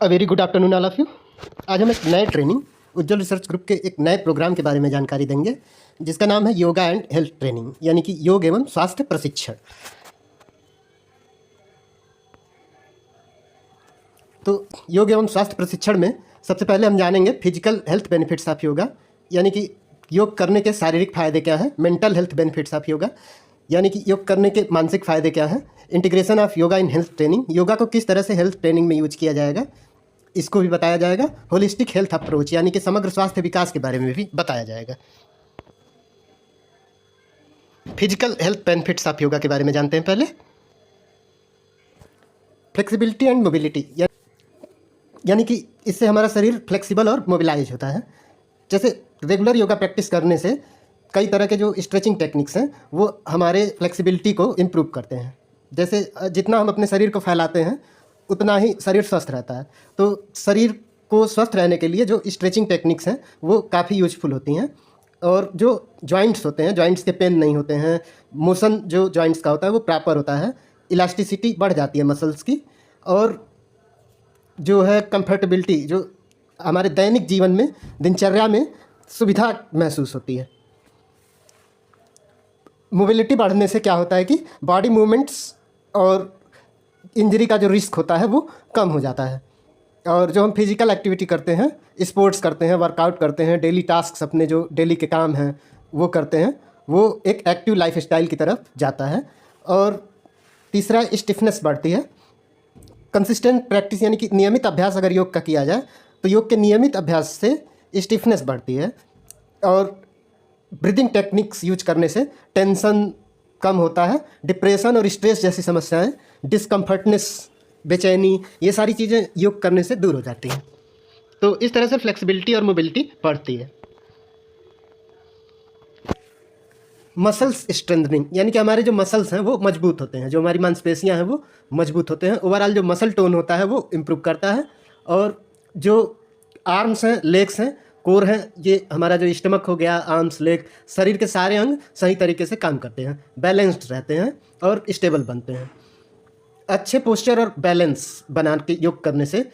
A very good afternoon all of you. आज हम एक नए ट्रेनिंग उज्ज्वल रिसर्च ग्रुप के एक नए प्रोग्राम के बारे में जानकारी देंगे जिसका नाम है योगा एंड हेल्थ ट्रेनिंग, यानी कि योग एवं स्वास्थ्य प्रशिक्षण। तो योग एवं स्वास्थ्य प्रशिक्षण में सबसे पहले हम जानेंगे physical health benefits of yoga, यानी कि योग करने के शारीरिक फ़ायदे क्या हैं। Mental health benefits of yoga, यानी कि योग करने के मानसिक फ़ायदे क्या हैं। Integration of yoga in health training, yoga को किस तरह से हेल्थ ट्रेनिंग में यूज किया जाएगा, इसको भी बताया जाएगा। होलिस्टिक हेल्थ अप्रोच, यानी कि समग्र स्वास्थ्य विकास के बारे में भी बताया जाएगा। Physical health benefits of yoga के बारे में जानते हैं पहले। फ्लेक्सिबिलिटी एंड मोबिलिटी, यानी कि इससे हमारा शरीर फ्लेक्सिबल और मोबिलाइज होता है। जैसे रेगुलर योगा प्रैक्टिस करने से कई तरह के जो स्ट्रेचिंग टेक्निक्स हैं वो हमारे फ्लेक्सिबिलिटी को इम्प्रूव करते हैं। जैसे जितना हम अपने शरीर को फैलाते हैं उतना ही शरीर स्वस्थ रहता है। तो शरीर को स्वस्थ रहने के लिए जो स्ट्रेचिंग टेक्निक्स हैं वो काफ़ी यूजफुल होती हैं। और जो जॉइंट्स होते हैं, जॉइंट्स के पेन नहीं होते हैं, मोशन जो जॉइंट्स का होता है वो प्रॉपर होता है, इलास्टिसिटी बढ़ जाती है मसल्स की, और जो है कंफर्टेबिलिटी, जो हमारे दैनिक जीवन में दिनचर्या में सुविधा महसूस होती है। मोबिलिटी बढ़ने से क्या होता है कि बॉडी मूवमेंट्स और इंजरी का जो रिस्क होता है वो कम हो जाता है। और जो हम फिजिकल एक्टिविटी करते हैं, स्पोर्ट्स करते हैं, वर्कआउट करते हैं, डेली टास्क अपने जो डेली के काम हैं वो करते हैं, वो एक एक्टिव लाइफ स्टाइल की तरफ जाता है। और तीसरा, स्टिफनेस बढ़ती है। कंसिस्टेंट प्रैक्टिस, यानी कि नियमित अभ्यास अगर योग का किया जाए तो योग के नियमित अभ्यास से स्टिफनेस बढ़ती है। और ब्रीदिंग टेक्निक्स यूज करने से टेंशन कम होता है। डिप्रेशन और स्ट्रेस जैसी समस्याएं, डिस्कम्फर्टनेस, बेचैनी, ये सारी चीज़ें योग करने से दूर हो जाती हैं। तो इस तरह से फ्लेक्सिबिलिटी और मोबिलिटी बढ़ती है। मसल्स स्ट्रेंथनिंग, यानी कि हमारे जो मसल्स हैं वो मजबूत होते हैं, जो हमारी मांसपेशियां हैं वो मजबूत होते हैं। ओवरऑल जो मसल टोन होता है वो इम्प्रूव करता है। और जो आर्म्स हैं, लेग्स हैं, कोर हैं, ये हमारा जो स्टमक हो गया, आर्म्स, लेग, शरीर के सारे अंग सही तरीके से काम करते हैं, बैलेंस्ड रहते हैं और स्टेबल बनते हैं। अच्छे पोस्चर और बैलेंस बना के योग करने से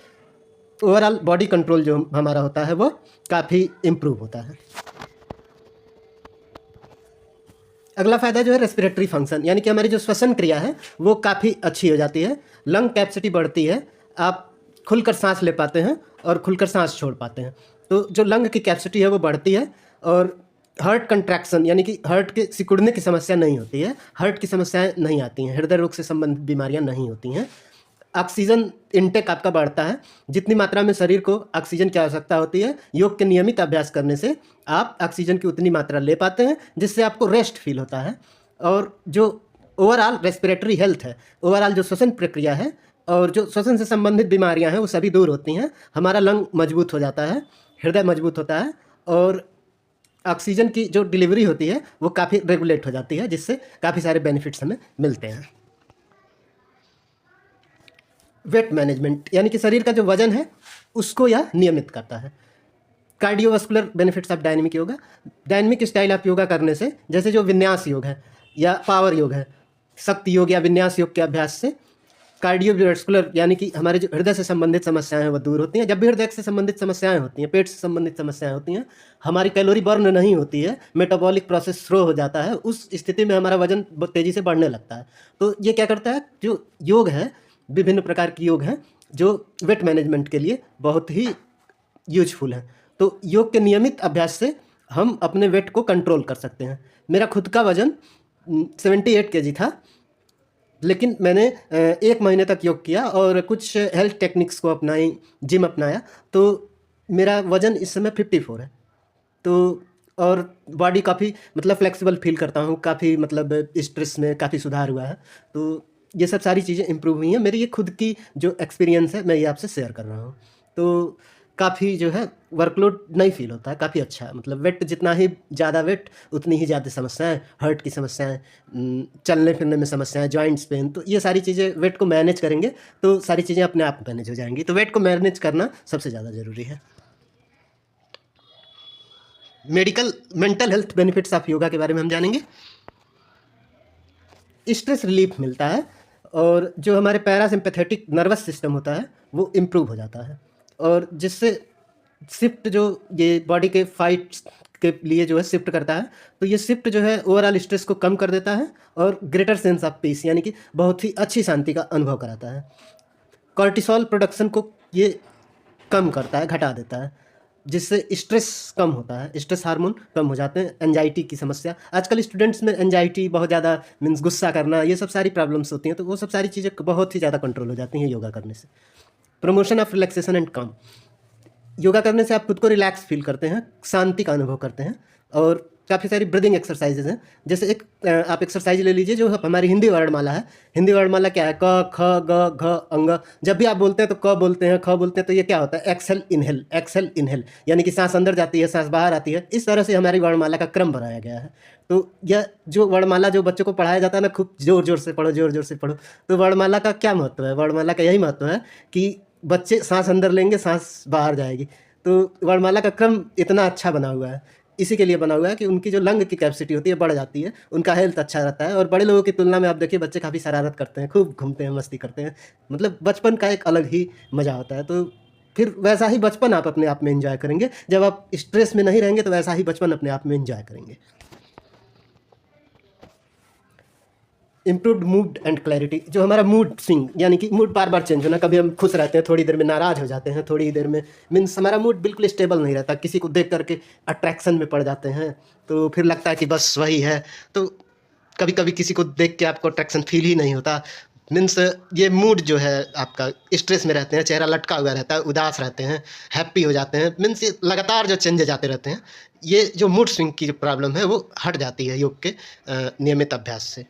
ओवरऑल बॉडी कंट्रोल जो हमारा होता है वो काफ़ी इम्प्रूव होता है। अगला फ़ायदा जो है रेस्पिरेटरी फंक्शन, यानी कि हमारी जो श्वसन क्रिया है वो काफ़ी अच्छी हो जाती है। लंग कैपेसिटी बढ़ती है, आप खुलकर सांस ले पाते हैं और खुलकर सांस छोड़ पाते हैं। तो जो लंग की कैपेसिटी है वो बढ़ती है। और हार्ट कंट्रैक्शन, यानी कि हार्ट के सिकुड़ने की समस्या नहीं होती है, हार्ट की समस्याएं नहीं आती हैं, हृदय रोग से संबंधित बीमारियां नहीं होती हैं। ऑक्सीजन इनटेक आपका बढ़ता है। जितनी मात्रा में शरीर को ऑक्सीजन की आवश्यकता होती है, योग के नियमित अभ्यास करने से आप ऑक्सीजन की उतनी मात्रा ले पाते हैं, जिससे आपको रेस्ट फील होता है। और जो ओवरऑल रेस्पिरेटरी हेल्थ है, ओवरऑल जो श्वसन प्रक्रिया है और जो श्वसन से संबंधित बीमारियां हैं वो सभी दूर होती हैं। हमारा लंग मजबूत हो जाता है, हृदय मजबूत होता है, और ऑक्सीजन की जो डिलीवरी होती है वो काफ़ी रेगुलेट हो जाती है, जिससे काफ़ी सारे बेनिफिट्स हमें मिलते हैं। वेट मैनेजमेंट, यानी कि शरीर का जो वजन है उसको यह नियमित करता है। Cardiovascular benefits of dynamic yoga, dynamic style of yoga करने से, जैसे जो विन्यास योग है या पावर योग है, शक्ति योग या विन्यास योग के अभ्यास से कार्डियोवास्कुलर, यानी कि हमारे जो हृदय से संबंधित समस्याएं हैं वो दूर होती हैं। जब भी हृदय से संबंधित समस्याएं होती हैं, पेट से संबंधित समस्याएं होती हैं, हमारी कैलोरी बर्न नहीं होती है, मेटाबॉलिक प्रोसेस स्लो हो जाता है, उस स्थिति में हमारा वजन बहुत तेज़ी से बढ़ने लगता है। तो ये क्या करता है, जो योग है, विभिन्न प्रकार के योग हैं जो वेट मैनेजमेंट के लिए बहुत ही यूजफुल हैं। तो योग के नियमित अभ्यास से हम अपने वेट को कंट्रोल कर सकते हैं। मेरा खुद का वजन 78 kg था, लेकिन मैंने 1 महीने तक योग किया और कुछ हेल्थ टेक्निक्स को अपनाई, जिम अपनाया, तो मेरा वज़न इस समय 54 है। तो और बॉडी काफ़ी मतलब फ्लेक्सिबल फील करता हूँ, काफ़ी मतलब स्ट्रेस में काफ़ी सुधार हुआ है। तो ये सब सारी चीज़ें इम्प्रूव हुई हैं। मेरी ये खुद की जो एक्सपीरियंस है मैं ये आपसे शेयर कर रहा हूँ। तो काफ़ी जो है वर्कलोड नहीं फील होता है, काफ़ी अच्छा है। मतलब वेट जितना ही ज़्यादा वेट उतनी ही ज़्यादा समस्याएं, हार्ट की समस्याएं, चलने फिरने में समस्याएं, जॉइंट्स पेन, तो ये सारी चीज़ें वेट को मैनेज करेंगे तो सारी चीज़ें अपने आप मैनेज हो जाएंगी। तो वेट को मैनेज करना सबसे ज़्यादा ज़रूरी है। Mental health benefits of yoga के बारे में हम जानेंगे। स्ट्रेस रिलीफ मिलता है और जो हमारे पैरासिम्पैथेटिक नर्वस सिस्टम होता है वो इम्प्रूव हो जाता है, और जिससे शिफ्ट जो ये बॉडी के फाइट्स के लिए जो है शिफ्ट करता है, तो ये शिफ्ट जो है ओवरऑल स्ट्रेस को कम कर देता है और ग्रेटर सेंस ऑफ पीस यानी कि बहुत ही अच्छी शांति का अनुभव कराता है। कॉर्टिसोल प्रोडक्शन को ये कम करता है, घटा देता है, जिससे स्ट्रेस कम होता है, स्ट्रेस हार्मोन कम हो जाते हैं। एंजाइटी की समस्या, आजकल स्टूडेंट्स में एंजाइटी बहुत ज़्यादा मीन्स गुस्सा करना, ये सब सारी प्रॉब्लम्स होती हैं, तो वो सब सारी चीज़ें बहुत ही ज़्यादा कंट्रोल हो जाती हैं योगा करने से। प्रमोशन ऑफ रिलैक्सेशन एंड काम, योगा करने से आप खुद को रिलैक्स फील करते हैं, शांति का अनुभव करते हैं, और काफ़ी सारी ब्रीदिंग एक्सरसाइजेज हैं। जैसे एक आप एक्सरसाइज ले लीजिए जो हमारी हिंदी वर्णमाला है। हिंदी वर्णमाला क्या है? क ख ग घ अंग। जब भी आप बोलते हैं तो क बोलते हैं, ख बोलते हैं, तो ये क्या होता है? एक्सेल इनहेल, एक्सेल इनहेल, यानी कि सांस अंदर जाती है, सांस बाहर आती है। इस तरह से हमारी वर्णमाला का क्रम बनाया गया है। तो यह जो वर्णमाला जो बच्चों को पढ़ाया जाता है ना, खूब जोर जोर से पढ़ो, जोर जोर से पढ़ो, तो वर्णमाला का क्या महत्व है? वर्णमाला का यही महत्व है कि बच्चे सांस अंदर लेंगे, सांस बाहर जाएगी। तो वर्णमाला का क्रम इतना अच्छा बना हुआ है, इसी के लिए बना हुआ है कि उनकी जो लंग की कैपेसिटी होती है बढ़ जाती है, उनका हेल्थ अच्छा रहता है। और बड़े लोगों की तुलना में आप देखिए बच्चे काफ़ी शरारत करते हैं, खूब घूमते हैं, मस्ती करते हैं, मतलब बचपन का एक अलग ही मज़ा होता है। तो फिर वैसा ही बचपन आप अपने आप में एंजॉय करेंगे। जब आप स्ट्रेस में नहीं रहेंगे तो वैसा ही बचपन अपने आप में एंजॉय करेंगे। इम्प्रूव्ड मूड एंड क्लैरिटी, जो हमारा मूड स्विंग यानी कि मूड बार बार चेंज होना, कभी हम खुश रहते हैं, थोड़ी देर में नाराज़ हो जाते हैं, थोड़ी देर में मीन्स हमारा मूड बिल्कुल स्टेबल नहीं रहता, किसी को देख करके अट्रैक्शन में पड़ जाते हैं, तो फिर लगता है कि बस वही है। तो कभी कभी किसी को देख के आपको अट्रैक्शन फील ही नहीं होता। मीन्स ये मूड जो है आपका, स्ट्रेस में रहते हैं, चेहरा लटका हुआ रहता है, उदास रहते हैं, हैप्पी हो जाते हैं, मीन्स ये लगातार जो चेंजेज आते रहते हैं, ये जो मूड स्विंग की जो प्रॉब्लम है वो हट जाती है योग के नियमित अभ्यास से।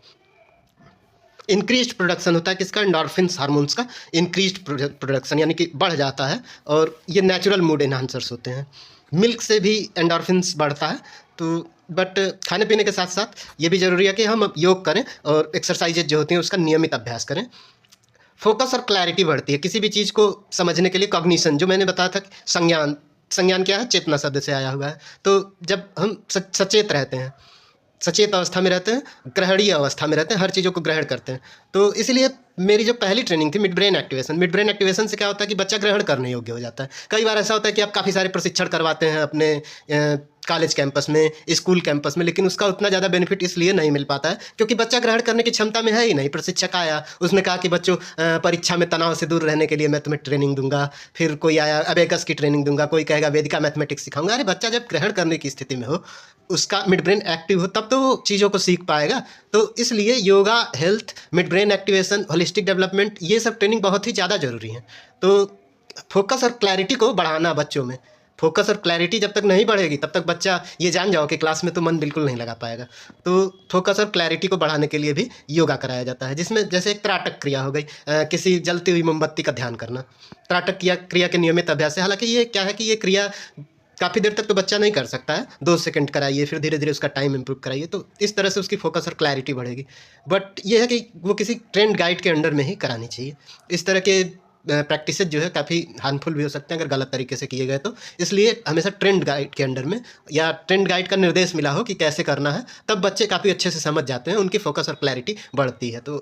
इंक्रीज्ड प्रोडक्शन होता है किसका? एंडोर्फिन्स हार्मोन्स का इंक्रीज्ड प्रोडक्शन यानी कि बढ़ जाता है, और ये नेचुरल मूड एनहांसर्स होते हैं। मिल्क से भी एंडोर्फिन्स बढ़ता है। तो बट खाने पीने के साथ साथ ये भी ज़रूरी है कि हम योग करें और एक्सरसाइजेज जो होती हैं उसका नियमित अभ्यास करें। फोकस और क्लैरिटी बढ़ती है किसी भी चीज़ को समझने के लिए। कॉग्निशन, जो मैंने बताया था, संज्ञान, संज्ञान क्या है? चेतना शब्द से आया हुआ है। तो जब हम सचेत रहते हैं, सचेत अवस्था में रहते हैं, ग्रहणीय अवस्था में रहते हैं, हर चीज़ों को ग्रहण करते हैं। तो इसलिए मेरी जो पहली ट्रेनिंग थी mid brain activation, mid brain activation से क्या होता है कि बच्चा ग्रहण करने योग्य हो जाता है। कई बार ऐसा होता है कि आप काफ़ी सारे प्रशिक्षण करवाते हैं अपने कॉलेज कैंपस में, स्कूल कैंपस में, लेकिन उसका उतना ज़्यादा बेनिफिट इसलिए नहीं मिल पाता है क्योंकि बच्चा ग्रहण करने की क्षमता में है ही नहीं। प्रशिक्षक आया, उसने कहा कि बच्चों परीक्षा में तनाव से दूर रहने के लिए मैं तुम्हें ट्रेनिंग दूंगा। फिर कोई आया, अबेकस की ट्रेनिंग दूंगा, कोई कहेगा वेदिका मैथमेटिक्स सिखाऊंगा। अरे बच्चा जब ग्रहण करने की स्थिति में हो, उसका मिड ब्रेन एक्टिव हो, तब तो वो चीज़ों को सीख पाएगा। तो इसलिए yoga, health, mid brain activation, holistic development, ये सब ट्रेनिंग बहुत ही ज़्यादा ज़रूरी है। तो फोकस और क्लैरिटी को बढ़ाना बच्चों में, फोकस और क्लैरिटी जब तक नहीं बढ़ेगी तब तक बच्चा, ये जान जाओ कि क्लास में तो मन बिल्कुल नहीं लगा पाएगा। तो फोकस और क्लैरिटी को बढ़ाने के लिए भी योगा कराया जाता है, जिसमें जैसे एक त्राटक क्रिया हो गई, किसी जलती हुई मोमबत्ती का ध्यान करना। त्राटक क्रिया के नियमित अभ्यास से, हालांकि ये क्या है कि ये क्रिया काफ़ी देर तक तो बच्चा नहीं कर सकता है, 2 सेकंड कराइए, फिर धीरे धीरे उसका टाइम इम्प्रूव कराइए, तो इस तरह से उसकी फोकस और क्लैरिटी बढ़ेगी। बट ये है कि वो किसी ट्रेंड गाइड के अंडर में ही करानी चाहिए। इस तरह के प्रैक्टिसेस जो है काफ़ी हार्मफुल भी हो सकते हैं अगर गलत तरीके से किए गए तो। इसलिए हमेशा ट्रेंड गाइड के अंडर में या ट्रेंड गाइड का निर्देश मिला हो कि कैसे करना है, तब बच्चे काफ़ी अच्छे से समझ जाते हैं, उनकी फोकस और क्लैरिटी बढ़ती है। तो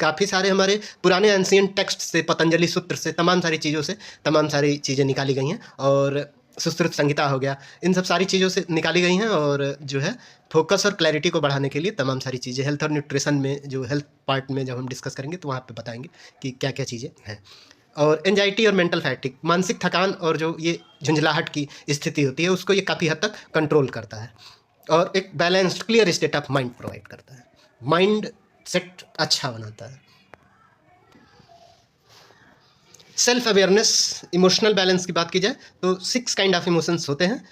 काफ़ी सारे हमारे पुराने एंशिएंट टेक्स्ट से, पतंजलि सूत्र से, तमाम सारी चीज़ों से तमाम सारी चीज़ें निकाली गई हैं, और सुश्रुत संहिता हो गया, इन सब सारी चीज़ों से निकाली गई हैं। और जो है फोकस और क्लैरिटी को बढ़ाने के लिए तमाम सारी चीज़ें, हेल्थ और न्यूट्रिशन में, जो हेल्थ पार्ट में जब हम डिस्कस करेंगे तो वहाँ पे बताएंगे कि क्या क्या चीज़ें हैं। और एंजाइटी और मेंटल फैटिक, मानसिक थकान और जो ये झुंझलाहट की स्थिति होती है, उसको ये काफ़ी हद तक कंट्रोल करता है, और एक balanced clear state of mind provide करता है, माइंड सेट अच्छा बनाता है। सेल्फ अवेयरनेस, इमोशनल बैलेंस की बात की जाए तो 6 काइंड ऑफ इमोशंस होते हैं,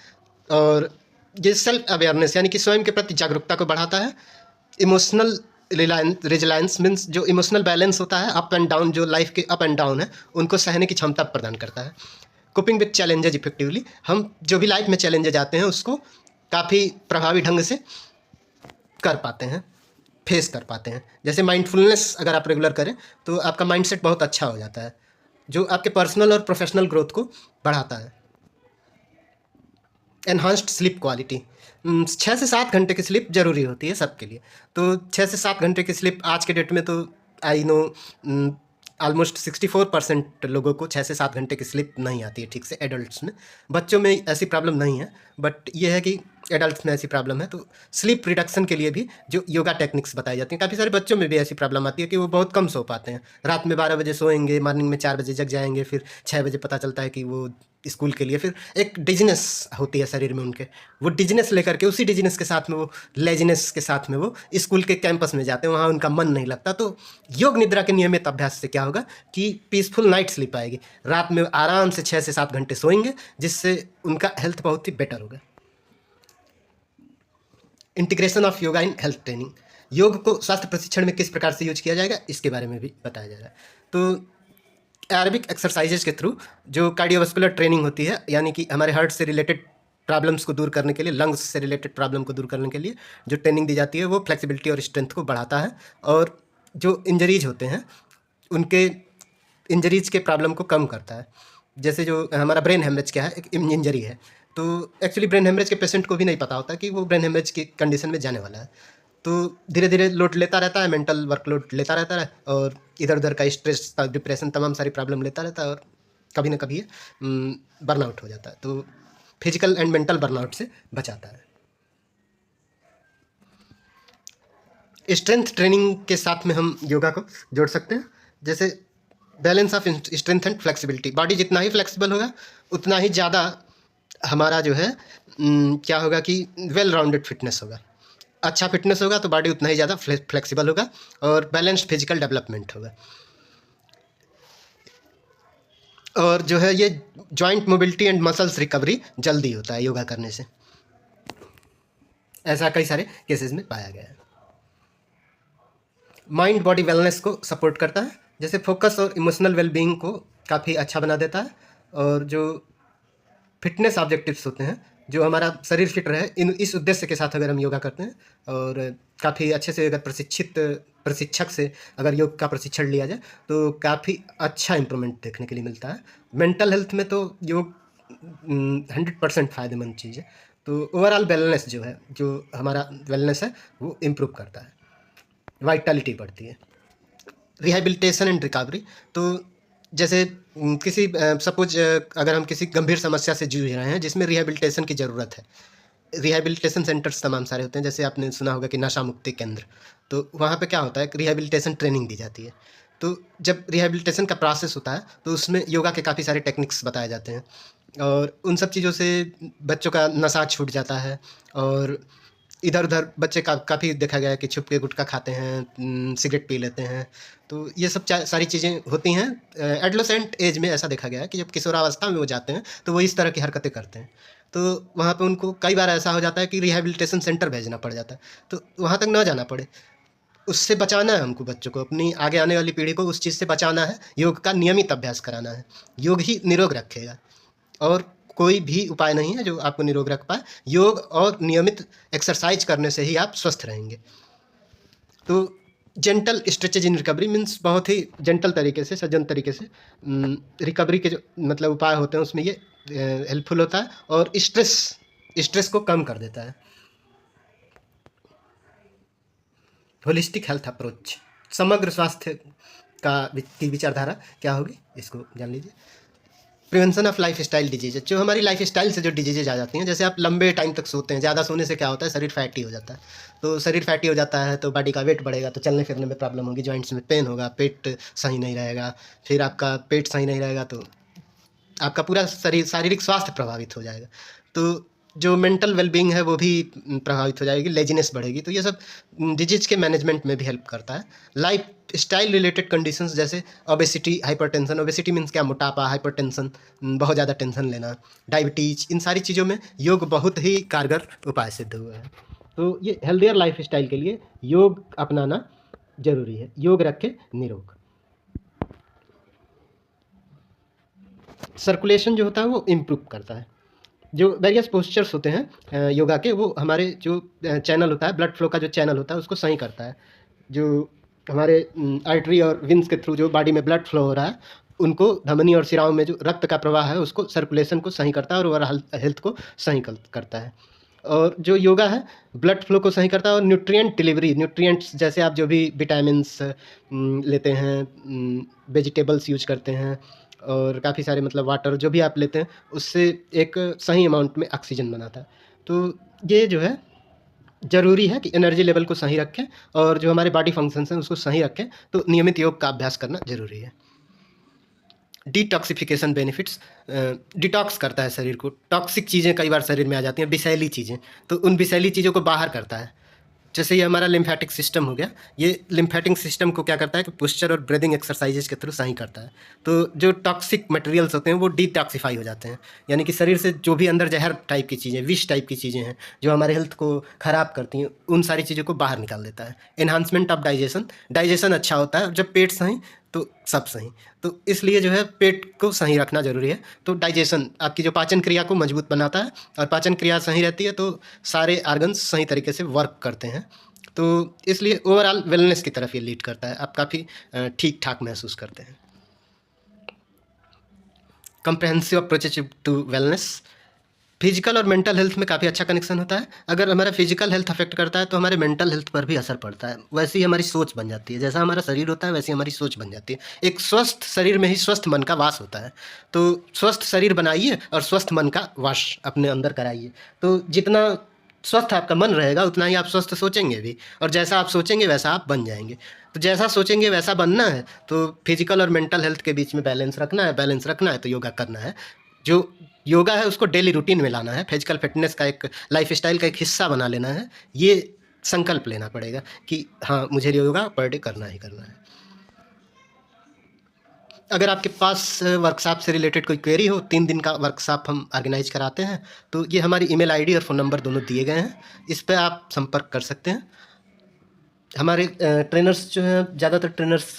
और ये सेल्फ अवेयरनेस यानी कि स्वयं के प्रति जागरूकता को बढ़ाता है। इमोशनल रिजलायंस मीन्स जो इमोशनल बैलेंस होता है, अप एंड डाउन, जो लाइफ के अप एंड डाउन है उनको सहने की क्षमता प्रदान करता है। कोपिंग विद चैलेंजेज इफेक्टिवली, हम जो भी लाइफ में चैलेंजेज आते हैं उसको काफ़ी प्रभावी ढंग से कर पाते हैं, फेस कर पाते हैं। जैसे माइंडफुलनेस अगर आप रेगुलर करें तो आपका माइंडसेट बहुत अच्छा हो जाता है, जो आपके पर्सनल और प्रोफेशनल ग्रोथ को बढ़ाता है। एनहांस्ड स्लीप क्वालिटी, 6 से 7 घंटे की स्लीप ज़रूरी होती है सबके लिए। तो 6 से 7 घंटे की स्लीप आज के डेट में तो आई नो ऑलमोस्ट 64% लोगों को 6 से 7 घंटे की स्लीप नहीं आती है ठीक से एडल्ट्स में। बच्चों में ऐसी प्रॉब्लम नहीं है, बट ये है कि एडल्ट्स में ऐसी प्रॉब्लम है। तो स्लीप रिडक्शन के लिए भी जो योगा टेक्निक्स बताई जाती हैं, काफ़ी सारे बच्चों में भी ऐसी प्रॉब्लम आती है कि वो बहुत कम सो पाते हैं। रात में 12 बजे सोएंगे, मॉर्निंग में 4 बजे जग जाएंगे, फिर 6 बजे पता चलता है कि वो स्कूल के लिए, फिर एक डिजीनेस होती है शरीर में उनके, वो डिजीनेस लेकर के, उसी डिजीनेस के साथ में वो लेजीनेस के साथ में वो स्कूल के कैंपस में जाते हैं, वहाँ उनका मन नहीं लगता। तो योग निद्रा के नियमित अभ्यास से क्या होगा कि पीसफुल नाइट स्लीप आएगी, रात में आराम से 6 से 7 घंटे सोएंगे, जिससे उनका हेल्थ बहुत ही बेटर होगा। Integration of yoga in health training, योग को स्वास्थ्य प्रशिक्षण में किस प्रकार से यूज किया जाएगा इसके बारे में भी बताया जाएगा। तो एरोबिक एक्सरसाइजेज के थ्रू जो कार्डियोवास्कुलर ट्रेनिंग होती है, यानी कि हमारे हार्ट से रिलेटेड प्रॉब्लम्स को दूर करने के लिए, लंग्स से रिलेटेड प्रॉब्लम को दूर करने के लिए जो ट्रेनिंग दी जाती है, वो फ्लेक्सिबिलिटी और स्ट्रेंथ को बढ़ाता है, और जो इंजरीज होते हैं उनके इंजरीज के प्रॉब्लम को कम करता है। जैसे जो हमारा ब्रेन हेमरेज क्या है, एक इंजरी है, तो एक्चुअली ब्रेन हेमरेज के पेशेंट को भी नहीं पता होता कि वो ब्रेन हेमरेज की कंडीशन में जाने वाला है। तो धीरे धीरे लोड लेता रहता है, मेंटल वर्कलोड लेता रहता है, और इधर उधर का स्ट्रेस, डिप्रेशन, तमाम सारी प्रॉब्लम लेता रहता है, और कभी ना कभी बर्नआउट हो जाता है। तो फिजिकल एंड मेंटल बर्नआउट से बचाता है। स्ट्रेंथ ट्रेनिंग के साथ में हम योगा को जोड़ सकते हैं, जैसे balance of strength and flexibility. Body जितना ही फ्लेक्सिबल होगा उतना ही ज़्यादा हमारा जो है क्या होगा कि वेल राउंडेड फिटनेस होगा। अच्छा फिटनेस होगा तो बॉडी उतना ही ज़्यादा फ्लेक्सिबल होगा, और बैलेंस्ड फिजिकल डेवलपमेंट होगा। और जो है ये joint mobility and muscles recovery जल्दी होता है योगा करने से, ऐसा कई सारे केसेस में पाया गया है। माइंड बॉडी वेलनेस को सपोर्ट करता है, जैसे फोकस और इमोशनल वेलबींग को काफ़ी अच्छा बना देता है। और जो फिटनेस ऑब्जेक्टिव्स होते हैं, जो हमारा शरीर फिट रहे, इस उद्देश्य के साथ अगर हम योगा करते हैं, और काफ़ी अच्छे से अगर प्रशिक्षक से अगर योग का प्रशिक्षण लिया जाए, तो काफ़ी अच्छा इम्प्रूवमेंट देखने के लिए मिलता है। मेंटल हेल्थ में तो योग 100% फ़ायदेमंद चीज़ है। तो ओवरऑल वेलनेस जो है, जो हमारा वेलनेस है, वो इम्प्रूव करता है, वाइटलिटी बढ़ती है। रिहेबिलिटेशन एंड रिकवरी, तो जैसे किसी सपोज अगर हम किसी गंभीर समस्या से जूझ रहे हैं जिसमें रिहेबिलिटेशन की ज़रूरत है, रिहेबिलिटेशन सेंटर्स तमाम सारे होते हैं। जैसे आपने सुना होगा कि नशा मुक्ति केंद्र, तो वहाँ पे क्या होता है कि रिहेबिलिटेशन ट्रेनिंग दी जाती है। तो जब रिहेबिलिटेशन का प्रोसेस होता है तो उसमें योगा के काफ़ी सारे टेक्निक्स बताए जाते हैं, और उन सब चीज़ों से बच्चों का नशा छूट जाता है। और इधर उधर बच्चे काफ़ी देखा गया है कि छुप के गुटखा खाते हैं, सिगरेट पी लेते हैं। तो ये सब सारी चीज़ें होती हैं एडोलेसेंट एज में। ऐसा देखा गया है कि जब किशोरावस्था में वो जाते हैं तो वो इस तरह की हरकतें करते हैं। तो वहाँ पे उनको कई बार ऐसा हो जाता है कि रिहेबिलिटेशन सेंटर भेजना पड़ जाता है, तो वहाँ तक ना जाना पड़े। उससे बचाना है हमको, बच्चों को, अपनी आगे आने वाली पीढ़ी को उस चीज़ से बचाना है। योग का नियमित अभ्यास कराना है, योग ही निरोग रखेगा, और कोई भी उपाय नहीं है जो आपको निरोग रख पाए। योग और नियमित एक्सरसाइज करने से ही आप स्वस्थ रहेंगे। तो जेंटल स्ट्रेचेज इन रिकवरी मीन्स बहुत ही जेंटल तरीके से, सज्जन तरीके से रिकवरी के जो मतलब उपाय होते हैं उसमें ये हेल्पफुल होता है, और स्ट्रेस को कम कर देता है। होलिस्टिक हेल्थ अप्रोच, समग्र स्वास्थ्य की विचारधारा क्या होगी इसको जान लीजिए। Prevention of life style disease, जो हमारी लाइफ स्टाइल से जो डिजीजेज आ जाती हैं, जैसे आप लंबे टाइम तक सोते हैं, ज़्यादा सोने से क्या होता है, शरीर फैटी हो जाता है। तो शरीर फैटी हो जाता है तो बॉडी का वेट बढ़ेगा, तो चलने फिरने में प्रॉब्लम होगी, जॉइंट्स में पेन होगा, पेट सही नहीं रहेगा। फिर आपका पेट सही नहीं रहेगा तो आपका पूरा शारीरिक स्वास्थ्य प्रभावित हो जाएगा। तो जो मेंटल वेलबींग है वो भी प्रभावित हो जाएगी, लेजीनेस बढ़ेगी। तो ये सब डिजीज के मैनेजमेंट में भी हेल्प करता है। लाइफ स्टाइल रिलेटेड कंडीशंस जैसे ओबेसिटी, हाइपरटेंशन, ओबेसिटी मीन्स क्या, मोटापा, हाइपरटेंशन, बहुत ज़्यादा टेंशन लेना, डायबिटीज, इन सारी चीज़ों में योग बहुत ही कारगर उपाय सिद्ध हुआ है। तो ये हेल्दियर लाइफ स्टाइल के लिए योग अपनाना जरूरी है। योग रखे निरोग। सर्कुलेशन जो होता है वो इम्प्रूव करता है। जो वेरियस पोस्चर्स होते हैं योगा के, वो हमारे जो चैनल होता है, ब्लड फ्लो का जो चैनल होता है उसको सही करता है। जो हमारे आर्टरी और विंस के थ्रू जो बॉडी में ब्लड फ्लो हो रहा है, उनको धमनी और शिराओं में जो रक्त का प्रवाह है उसको, सर्कुलेशन को सही करता है, और ओवरऑल हेल्थ को सही करता है। और जो योगा है ब्लड फ्लो को सही करता है और न्यूट्रिएंट डिलीवरी, न्यूट्रिएंट्स जैसे आप जो भी विटामिन्स लेते हैं, वेजिटेबल्स यूज करते हैं और काफ़ी सारे मतलब वाटर जो भी आप लेते हैं उससे एक सही अमाउंट में ऑक्सीजन बनाता है। तो ये जो है ज़रूरी है कि एनर्जी लेवल को सही रखें और जो हमारे बॉडी फंक्शंस हैं उसको सही रखें, तो नियमित योग का अभ्यास करना ज़रूरी है। डिटॉक्सिफिकेशन बेनिफिट्स, डिटॉक्स करता है शरीर को। टॉक्सिक चीज़ें कई बार शरीर में आ जाती हैं, विषैली चीज़ें, तो उन विषैली चीज़ों को बाहर करता है। जैसे ये हमारा लिम्फेटिक सिस्टम हो गया, ये लिम्फेटिक सिस्टम को क्या करता है कि पोस्चर और ब्रीदिंग एक्सरसाइजेज के थ्रू सही करता है। तो जो टॉक्सिक मटेरियल्स होते हैं वो डिटॉक्सिफाई हो जाते हैं, यानी कि शरीर से जो भी अंदर जहर टाइप की चीज़ें, विष टाइप की चीज़ें हैं जो हमारे हेल्थ को ख़राब करती हैं, उन सारी चीज़ों को बाहर निकाल देता है। एनहांसमेंट ऑफ डाइजेशन, डाइजेशन अच्छा होता है जब पेट सही तो सब सही, तो इसलिए जो है पेट को सही रखना ज़रूरी है। तो डाइजेशन आपकी जो पाचन क्रिया को मजबूत बनाता है और पाचन क्रिया सही रहती है तो सारे ऑर्गन्स सही तरीके से वर्क करते हैं। तो इसलिए ओवरऑल वेलनेस की तरफ ये लीड करता है, आप काफ़ी ठीक ठाक महसूस करते हैं। Comprehensive approach to wellness, physical और मेंटल हेल्थ में काफ़ी अच्छा कनेक्शन होता है। अगर हमारा फिजिकल हेल्थ अफेक्ट करता है तो हमारे मेंटल हेल्थ पर भी असर पड़ता है, वैसे ही हमारी सोच बन जाती है। जैसा हमारा शरीर होता है वैसी हमारी सोच बन जाती है। एक स्वस्थ शरीर में ही स्वस्थ मन का वास होता है, तो स्वस्थ शरीर बनाइए और स्वस्थ मन का वास अपने अंदर कराइए। तो जितना स्वस्थ आपका मन रहेगा उतना ही आप स्वस्थ सोचेंगे भी, और जैसा आप सोचेंगे वैसा आप बन जाएंगे। तो जैसा सोचेंगे वैसा बनना है, तो फिजिकल और मेंटल हेल्थ के बीच में बैलेंस रखना है। बैलेंस रखना है तो योगा करना है। जो योगा है उसको डेली रूटीन में लाना है, फिजिकल फिटनेस का एक लाइफस्टाइल का एक हिस्सा बना लेना है। ये संकल्प लेना पड़ेगा कि हाँ मुझे योगा पर डे करना ही करना है। अगर आपके पास वर्कशॉप से रिलेटेड कोई क्वेरी हो, 3 दिन का वर्कशॉप हम ऑर्गेनाइज कराते हैं, तो ये हमारी ईमेल आईडी और फ़ोन नंबर दोनों दिए गए हैं, इस पे आप संपर्क कर सकते हैं। हमारे ट्रेनर्स जो हैं ज़्यादातर ट्रेनर्स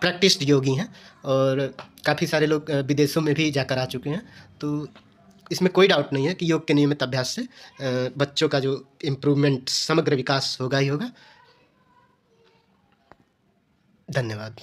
प्रैक्टिस्ड योगी हैं और काफ़ी सारे लोग विदेशों में भी जाकर आ चुके हैं। तो इसमें कोई डाउट नहीं है कि योग के नियमित अभ्यास से बच्चों का जो इम्प्रूवमेंट, समग्र विकास होगा ही होगा। धन्यवाद।